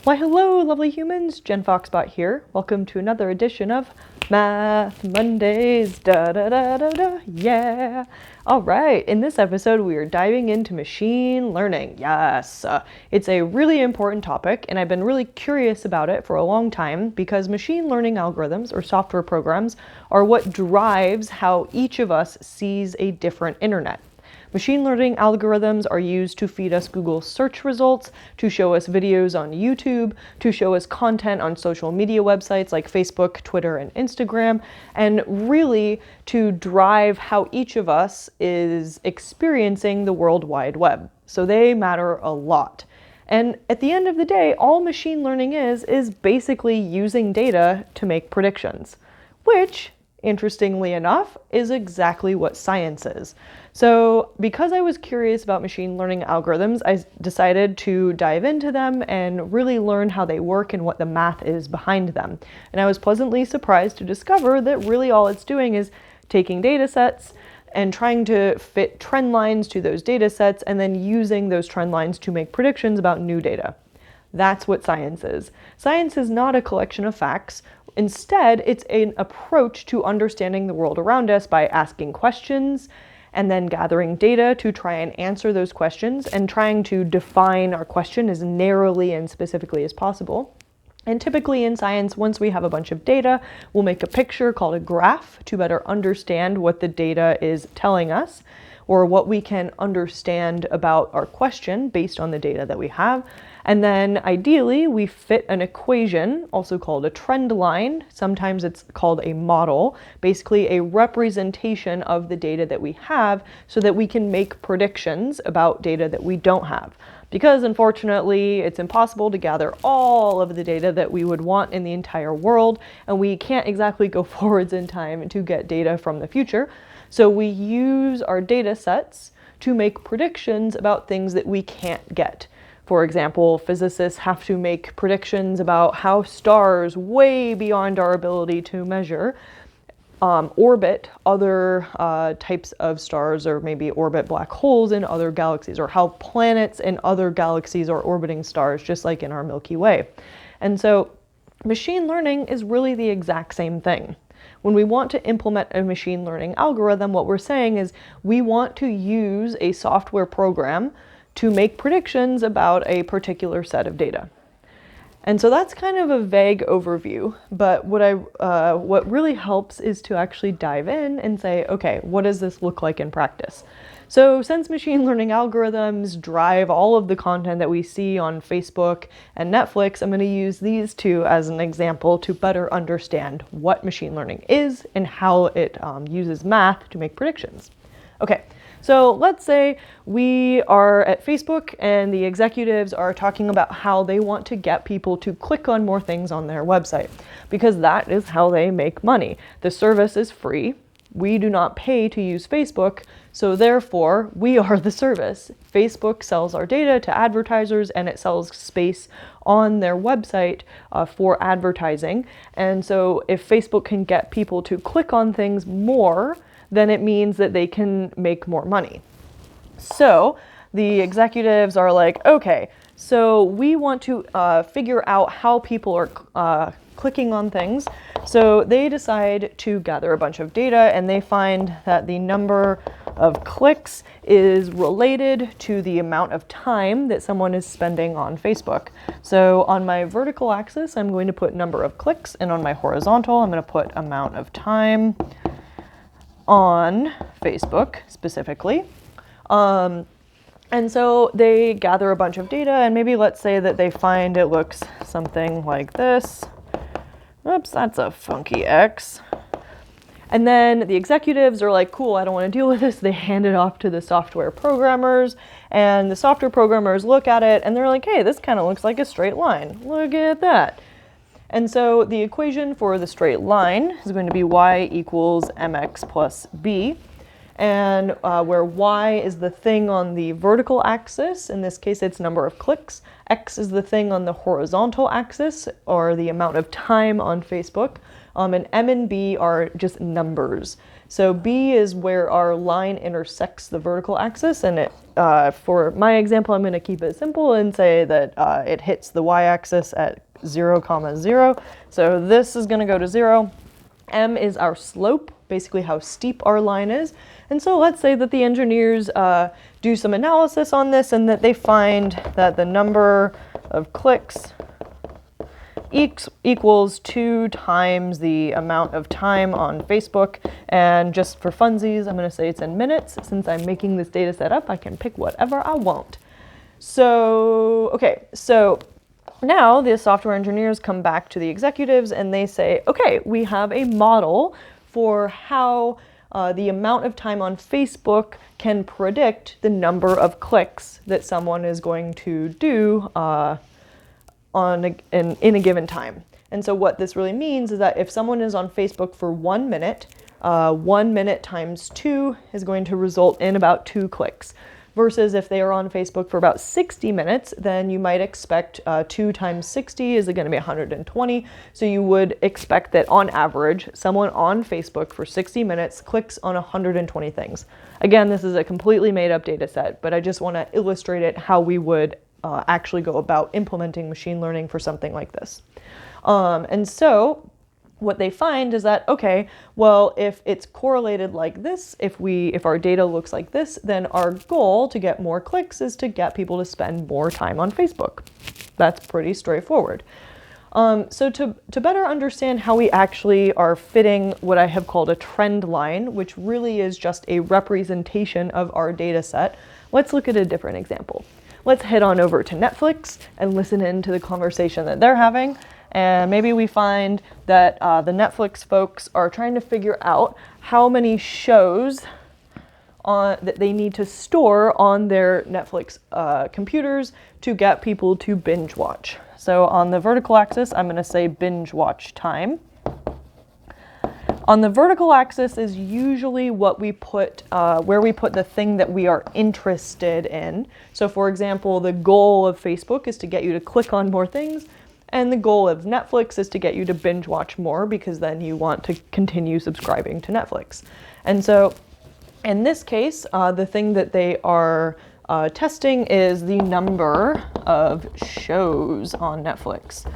Why hello, lovely humans, Jen Foxbot here. Welcome to another edition of Math Mondays, yeah. All right, in this episode we are diving into machine learning. Yes, it's a really important topic and I've been really curious about it for a long time because machine learning algorithms or software programs are what drives how each of us sees a different internet. Machine learning algorithms are used to feed us Google search results, to show us videos on YouTube, to show us content on social media websites like Facebook, Twitter, and Instagram, and really to drive how each of us is experiencing the World Wide Web. So they matter a lot. And at the end of the day, all machine learning is basically using data to make predictions, which, interestingly enough, is exactly what science is. So because I was curious about machine learning algorithms, I decided to dive into them and really learn how they work and what the math is behind them. And I was pleasantly surprised to discover that really all it's doing is taking data sets and trying to fit trend lines to those data sets and then using those trend lines to make predictions about new data. That's what science is. Science is not a collection of facts. Instead, it's an approach to understanding the world around us by asking questions and then gathering data to try and answer those questions and trying to define our question as narrowly and specifically as possible. And typically in science, once we have a bunch of data, we'll make a picture called a graph to better understand what the data is telling us or what we can understand about our question based on the data that we have. And then ideally, we fit an equation, also called a trend line. Sometimes it's called a model, basically a representation of the data that we have so that we can make predictions about data that we don't have. Because unfortunately, it's impossible to gather all of the data that we would want in the entire world, and we can't exactly go forwards in time to get data from the future. So we use our data sets to make predictions about things that we can't get. For example, physicists have to make predictions about how stars way beyond our ability to measure orbit other types of stars, or maybe orbit black holes in other galaxies, or how planets in other galaxies are orbiting stars, just like in our Milky Way. And so machine learning is really the exact same thing. When we want to implement a machine learning algorithm, what we're saying is we want to use a software program to make predictions about a particular set of data. And so that's kind of a vague overview, but what really helps is to actually dive in and say, okay, what does this look like in practice? So since machine learning algorithms drive all of the content that we see on Facebook and Netflix, I'm going to use these two as an example to better understand what machine learning is and how it uses math to make predictions. Okay. So let's say we are at Facebook and the executives are talking about how they want to get people to click on more things on their website because that is how they make money. The service is free. We do not pay to use Facebook, so therefore we are the service. Facebook sells our data to advertisers and it sells space on their website for advertising. And so if Facebook can get people to click on things more, then it means that they can make more money. So the executives are like, okay, so we want to figure out how people are clicking on things. So they decide to gather a bunch of data and they find that the number of clicks is related to the amount of time that someone is spending on Facebook. So on my vertical axis, I'm going to put number of clicks, and on my horizontal, I'm going to put amount of time on Facebook specifically. And so they gather a bunch of data and maybe let's say that they find it looks something like this. Oops, that's a funky X. And then the executives are like, cool, I don't want to deal with this. They hand it off to the software programmers and the software programmers look at it and they're like, hey, this kind of looks like a straight line. Look at that. And so the equation for the straight line is going to be y equals mx plus b. And where y is the thing on the vertical axis, in this case it's number of clicks, x is the thing on the horizontal axis, or the amount of time on Facebook, and m and b are just numbers. So B is where our line intersects the vertical axis, and for my example, I'm going to keep it simple and say that it hits the y-axis at 0, 0. So this is going to go to 0. M is our slope, basically how steep our line is. And so let's say that the engineers do some analysis on this and that they find that the number of clicks equals 2 times the amount of time on Facebook. And just for funsies, I'm going to say it's in minutes. Since I'm making this data set up, I can pick whatever I want. So, okay, so now the software engineers come back to the executives and they say, okay, we have a model for how the amount of time on Facebook can predict the number of clicks that someone is going to do in a given time. And so what this really means is that if someone is on Facebook for 1 minute, 1 minute times 2 is going to result in about 2 clicks. Versus if they are on Facebook for about 60 minutes, then you might expect 2 times 60 is going to be 120. So you would expect that on average, someone on Facebook for 60 minutes clicks on 120 things. Again, this is a completely made up data set, but I just want to illustrate it how we would actually go about implementing machine learning for something like this. And so what they find is that, okay, well, if it's correlated like this, if our data looks like this, then our goal to get more clicks is to get people to spend more time on Facebook. That's pretty straightforward. So to better understand how we actually are fitting what I have called a trend line, which really is just a representation of our data set, let's look at a different example. Let's head on over to Netflix and listen in to the conversation that they're having. And maybe we find that the Netflix folks are trying to figure out how many shows that they need to store on their Netflix computers to get people to binge watch. So on the vertical axis, I'm going to say binge watch time. On the vertical axis is usually what we put, where we put the thing that we are interested in. So for example, the goal of Facebook is to get you to click on more things. And the goal of Netflix is to get you to binge watch more because then you want to continue subscribing to Netflix. And so in this case, the thing that they are testing is the number of shows on Netflix.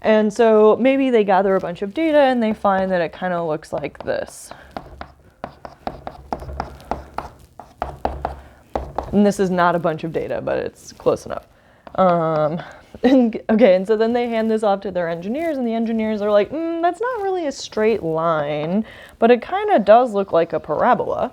And so maybe they gather a bunch of data and they find that it kind of looks like this. And this is not a bunch of data, but it's close enough. Okay, and so then they hand this off to their engineers, and the engineers are like, that's not really a straight line, but it kind of does look like a parabola.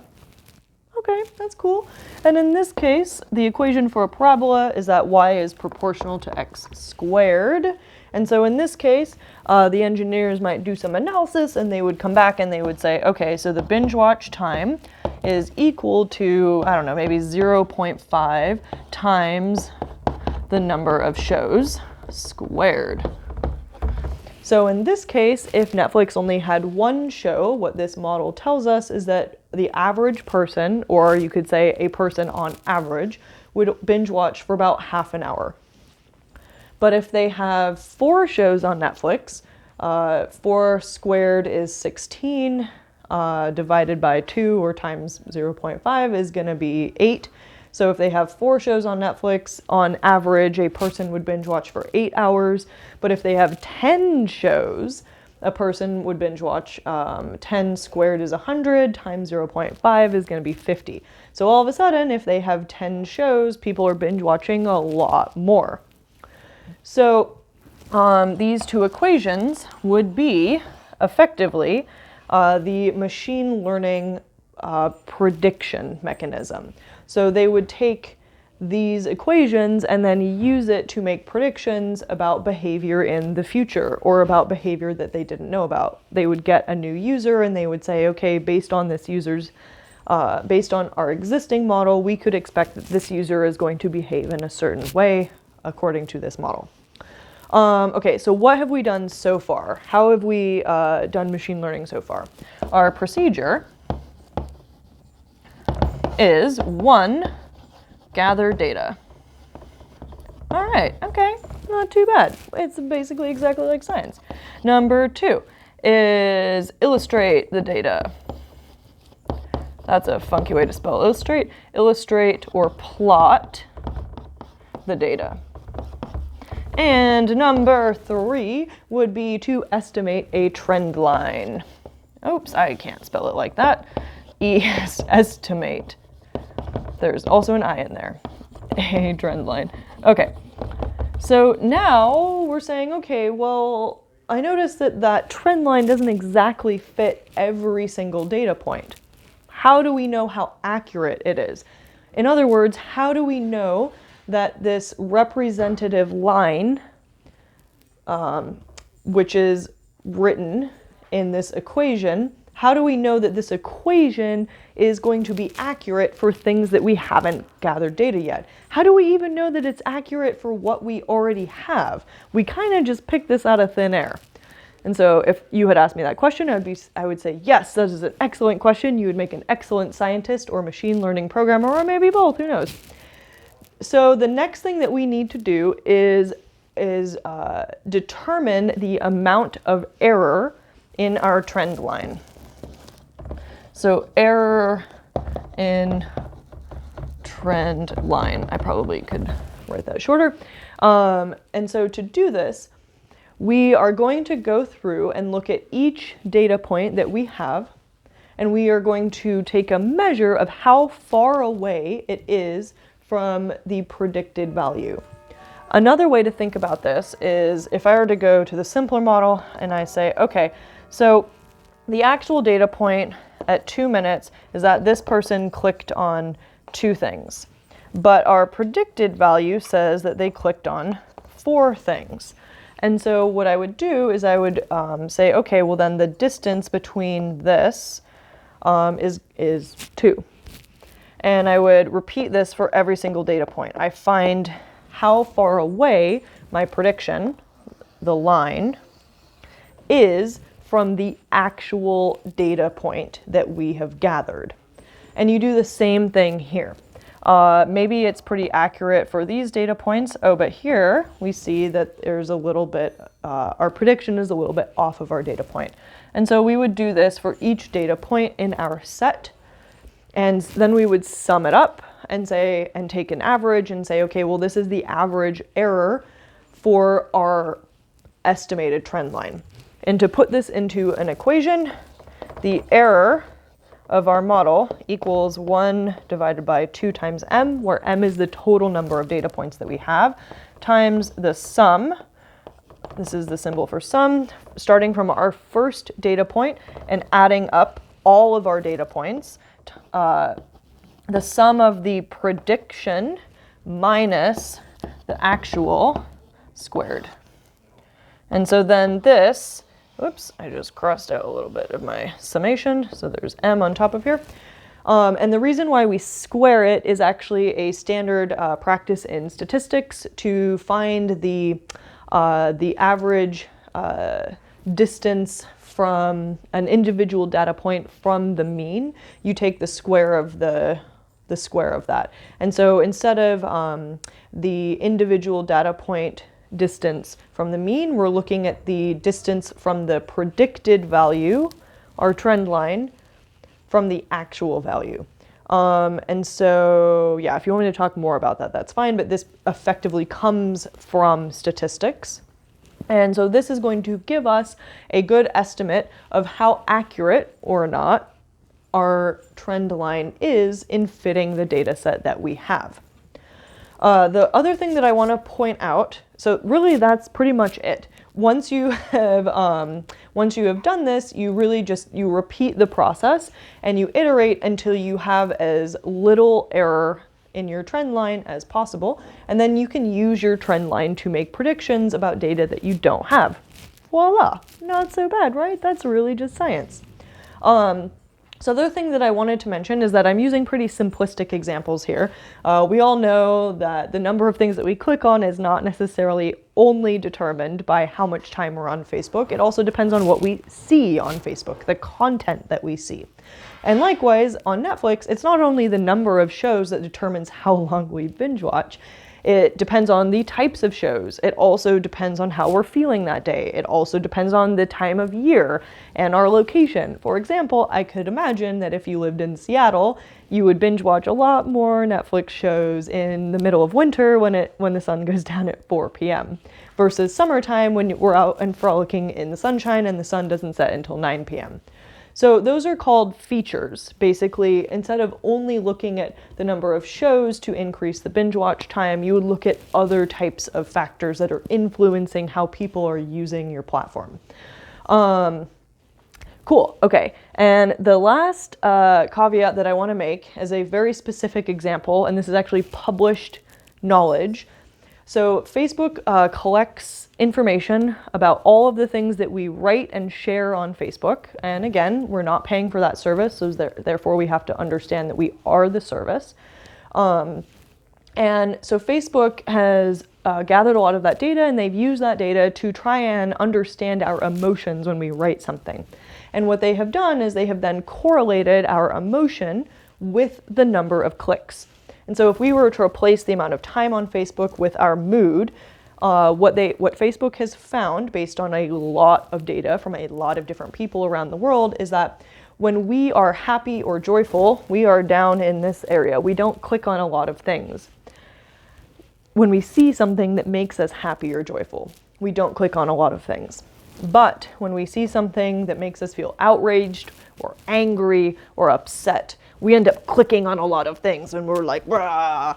Okay, that's cool. And in this case, the equation for a parabola is that y is proportional to x squared. And so in this case, the engineers might do some analysis, and they would come back and they would say, okay, so the binge watch time is equal to, I don't know, maybe 0.5 times the number of shows squared. So in this case, if Netflix only had 1 show, what this model tells us is that the average person, or you could say a person on average, would binge watch for about half an hour. But if they have 4 shows on Netflix, 4 squared is 16, divided by 2 or times 0.5 is going to be 8. So if they have 4 shows on Netflix, on average, a person would binge watch for 8 hours. But if they have 10 shows, a person would binge watch. 10 squared is 100, times 0.5 is going to be 50. So all of a sudden, if they have 10 shows, people are binge watching a lot more. So these 2 equations would be, effectively, the machine learning prediction mechanism. So they would take these equations and then use it to make predictions about behavior in the future or about behavior that they didn't know about. They would get a new user and they would say, okay, based on this user's, based on our existing model, we could expect that this user is going to behave in a certain way according to this model. Okay, so what have we done so far? How have we done machine learning so far? Our procedure is 1, gather data. All right, okay, not too bad. It's basically exactly like science. Number 2 is illustrate the data. That's a funky way to spell illustrate. Illustrate or plot the data. And number 3 would be to estimate a trend line. Oops, I can't spell it like that. Estimate. There's also an I in there. A trend line. Okay, so now we're saying, okay, well, I noticed that that trend line doesn't exactly fit every single data point. How do we know how accurate it is? In other words, how do we know that this representative line, which is written in this equation, how do we know that this equation is going to be accurate for things that we haven't gathered data yet? How do we even know that it's accurate for what we already have? We kind of just picked this out of thin air. And so if you had asked me that question, I would say, yes, that is an excellent question. You would make an excellent scientist or machine learning programmer, or maybe both, who knows? So the next thing that we need to do is determine the amount of error in our trend line. So error in trend line. I probably could write that shorter. And so to do this, we are going to go through and look at each data point that we have, and we are going to take a measure of how far away it is from the predicted value. Another way to think about this is if I were to go to the simpler model and I say, okay, so the actual data point at 2 minutes is that this person clicked on 2 things, but our predicted value says that they clicked on 4 things. And so what I would do is I would say, okay, well then the distance between this is 2. And I would repeat this for every single data point. I find how far away my prediction, the line, is from the actual data point that we have gathered. And you do the same thing here. Maybe it's pretty accurate for these data points. Oh, but here we see that there's a little bit, our prediction is a little bit off of our data point. And so we would do this for each data point in our set. And then we would sum it up and say, and take an average and say, okay, well, this is the average error for our estimated trend line. And to put this into an equation, the error of our model equals 1 divided by 2 times m, where m is the total number of data points that we have, times the sum. This is the symbol for sum, starting from our first data point and adding up all of our data points. The sum of the prediction minus the actual squared. And so then this, oops, I just crossed out a little bit of my summation, so there's m on top of here. And the reason why we square it is actually a standard practice in statistics to find the average distance from an individual data point from the mean. You take the square of the square of that. And so instead of the individual data point distance from the mean, we're looking at the distance from the predicted value, our trend line, from the actual value. And so, yeah, if you want me to talk more about that, that's fine, but this effectively comes from statistics. And so this is going to give us a good estimate of how accurate or not our trend line is in fitting the data set that we have. The other thing that I want to point out, so really that's pretty much it. Once you have done this, you really just, you repeat the process and you iterate until you have as little error in your trend line as possible, and then you can use your trend line to make predictions about data that you don't have. Voila, not so bad, right? That's really just science. So the other thing that I wanted to mention is that I'm using pretty simplistic examples here. We all know that the number of things that we click on is not necessarily only determined by how much time we're on Facebook. It also depends on what we see on Facebook, the content that we see. And likewise, on Netflix, it's not only the number of shows that determines how long we binge watch, It depends on the types of shows. It also depends on how we're feeling that day. It also depends on the time of year and our location. For example, I could imagine that if you lived in Seattle, you would binge watch a lot more Netflix shows in the middle of winter when the sun goes down at 4 p.m. versus summertime when we're out and frolicking in the sunshine and the sun doesn't set until 9 p.m. So those are called features. Basically, instead of only looking at the number of shows to increase the binge watch time, you would look at other types of factors that are influencing how people are using your platform. Cool, okay. And the last caveat that I want to make is a very specific example, and this is actually published knowledge. So Facebook collects information about all of the things that we write and share on Facebook. And again, we're not paying for that service, so therefore we have to understand that we are the service. And so Facebook has gathered a lot of that data, and they've used that data to try and understand our emotions when we write something. And what they have done is they have then correlated our emotion with the number of clicks. And so if we were to replace the amount of time on Facebook with our mood, what Facebook has found based on a lot of data from a lot of different people around the world is that when we are happy or joyful, we are down in this area. We don't click on a lot of things. When we see something that makes us happy or joyful, we don't click on a lot of things. But when we see something that makes us feel outraged or angry or upset, we end up clicking on a lot of things and we're like, rah!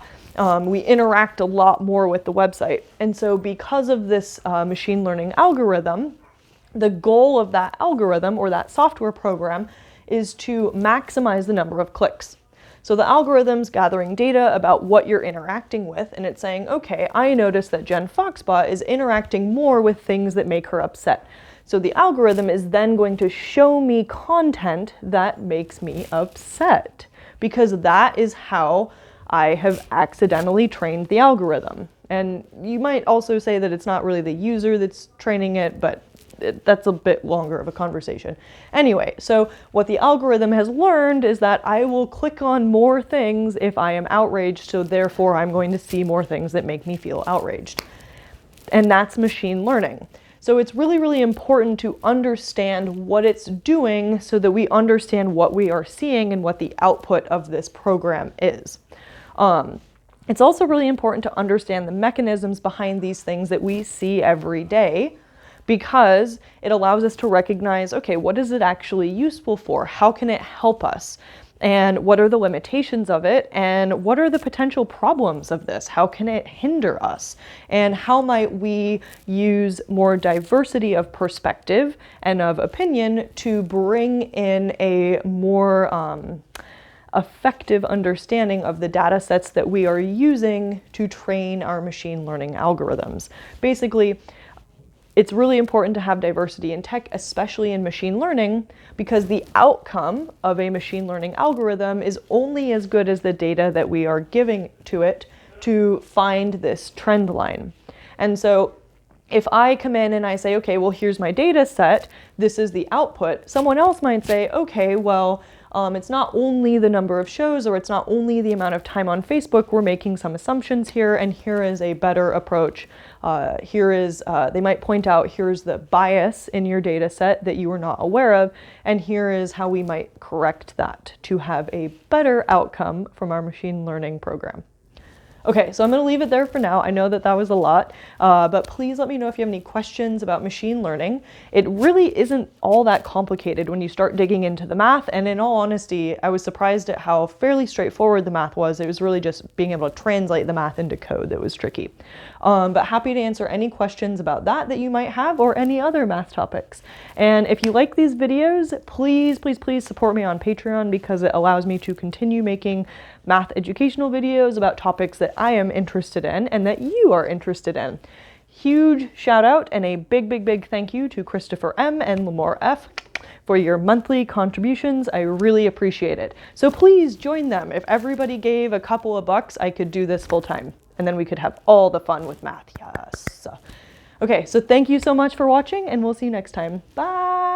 We interact a lot more with the website. And so because of this machine learning algorithm, the goal of that algorithm or that software program is to maximize the number of clicks. So the algorithm's gathering data about what you're interacting with, and it's saying, okay, I noticed that Jen Foxbot is interacting more with things that make her upset. So the algorithm is then going to show me content that makes me upset, because that is how I have accidentally trained the algorithm. And you might also say that it's not really the user that's training it, but that's a bit longer of a conversation. Anyway, so what the algorithm has learned is that I will click on more things if I am outraged, so therefore I'm going to see more things that make me feel outraged. And that's machine learning. So it's really, really important to understand what it's doing so that we understand what we are seeing and what the output of this program is. It's also really important to understand the mechanisms behind these things that we see every day, because it allows us to recognize, okay, what is it actually useful for? How can it help us? And what are the limitations of it? And what are the potential problems of this? How can it hinder us? And how might we use more diversity of perspective and of opinion to bring in a more effective understanding of the data sets that we are using to train our machine learning algorithms? Basically, it's really important to have diversity in tech, especially in machine learning, because the outcome of a machine learning algorithm is only as good as the data that we are giving to it to find this trend line. And so if I come in and I say, okay, well, here's my data set, this is the output, someone else might say, okay, well, it's not only the number of shows, or it's not only the amount of time on Facebook, we're making some assumptions here, and here is a better approach. They might point out, here's the bias in your data set that you were not aware of, and here is how we might correct that to have a better outcome from our machine learning program. Okay, so I'm going to leave it there for now. I know that was a lot, but please let me know if you have any questions about machine learning. It really isn't all that complicated when you start digging into the math, and in all honesty, I was surprised at how fairly straightforward the math was. It was really just being able to translate the math into code that was tricky. But happy to answer any questions about that you might have, or any other math topics. And if you like these videos, please, please, please support me on Patreon, because it allows me to continue making math educational videos about topics that I am interested in and that you are interested in. Huge shout out and a big, big, big thank you to Christopher M and Limor F for your monthly contributions. I really appreciate it. So please join them. If everybody gave a couple of bucks, I could do this full time, and then we could have all the fun with math. Yes. Okay, so thank you so much for watching, and we'll see you next time. Bye.